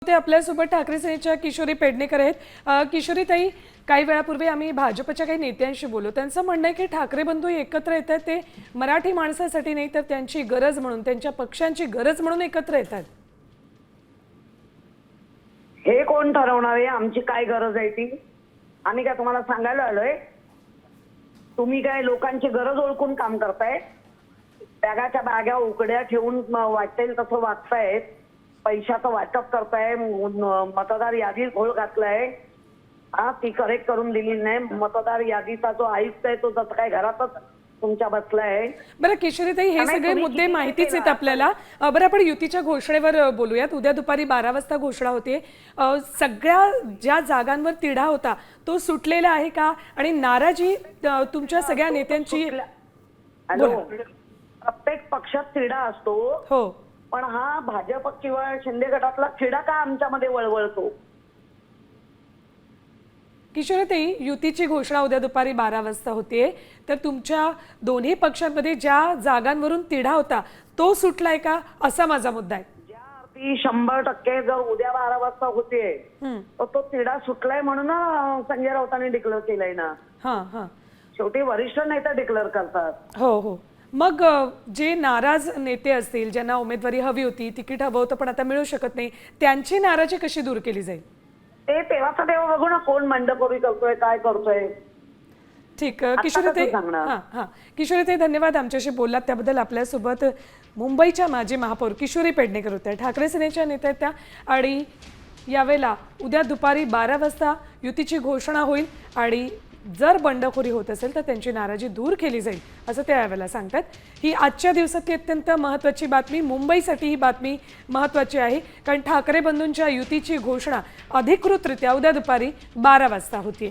ते आपल्यासोबत ठाकरे सेनेच्या किशोरी पेडणेकर आहेत। किशोरी ताई, काही वेळापूर्वी आम्ही भाजपच्या काही नेत्यांशी बोललो। त्यांचं म्हणणं आहे की ठाकरे बंधू एकत्र येतात ते मराठी माणसासाठी नाही तर त्यांची गरज म्हणून, त्यांच्या पक्षांची गरज म्हणून एकत्र येतात। हे कोण ठरवणार आहे आमची काय गरज आहे ती? आम्ही काय तुम्हाला सांगायला आलोय? तुम्ही काय लोकांची गरज ओळखून काम करताय? बॅगाच्या बॅगा उकड्या ठेवून वाटेल तसं वागतायत, पैशाचं वाटप करताय, मतदार यादी घोळ घातलाय, ती करेक्ट करून दिली नाही। मतदार यादीचा जो आयुक्त आहे तो जसं काय घरातच तुमच्या बसलाय। बरं किशोरी ताई, हे सगळे मुद्दे माहितीच आहेत आपल्याला। बरं आपण युतीच्या घोषणेवर बोलूयात। उद्या दुपारी 12 वाजता घोषणा होते। सगळ्या ज्या जागांवर तिढा होता तो सुटलेला आहे का? आणि नाराजी तुमच्या सगळ्या नेत्यांची? हॅलो, प्रत्येक पक्षात तिढा असतो हो, पण हा भाजप किंवा शिंदे गटातला तिढा का आमच्यामध्ये वळवळतो? किशोरी ताई, युतीची घोषणा उद्या दुपारी 12 वाजता होते, तर तुमच्या दोन्ही पक्षांमध्ये ज्या जागांवरून तिढा होता तो सुटलाय का, असा माझा मुद्दा आहे। ज्या अर्थी 100% जर उद्या 12 वाजता होते तर तो तिढा सुटलाय म्हणून संजय राऊतांनी डिक्लेअर केलंय ना। हां हां, शेवटी वरिष्ठ नेते डिक्लेअर करतात। हो हो। मग जे नाराज नेते असतील, ज्यांना उमेदवारी हवी होती, तिकीट हवं होतं पण आता मिळू शकत नाही, त्यांची नाराजी कशी दूर केली जाईल? ते तेव्हाचं तेव्हा बघू ना, कोण बंडखोरी करतोय, काय करतोय। ठीक, किशोरी ताई, हां हां, किशोरी ताई धन्यवाद आमच्याशी बोललात त्याबद्दल। आपल्यासोबत मुंबईच्या माजी महापौर किशोरी पेडणेकर होत्या, ठाकरे सेनेच्या नेत्या त्या। आणि यावेळेला उद्या दुपारी 12 वाजता युतीची घोषणा होईल आणि जर बंडखोरी होत असेल तर त्यांची नाराजी दूर केली जाईल असं ते यावेळेला सांगतात। ही आजच्या दिवसातली अत्यंत महत्त्वाची बातमी, मुंबईसाठी ही बातमी महत्त्वाची आहे, कारण ठाकरे बंधूंच्या युतीची घोषणा अधिकृतरित्या उद्या दुपारी 12 वाजता होती।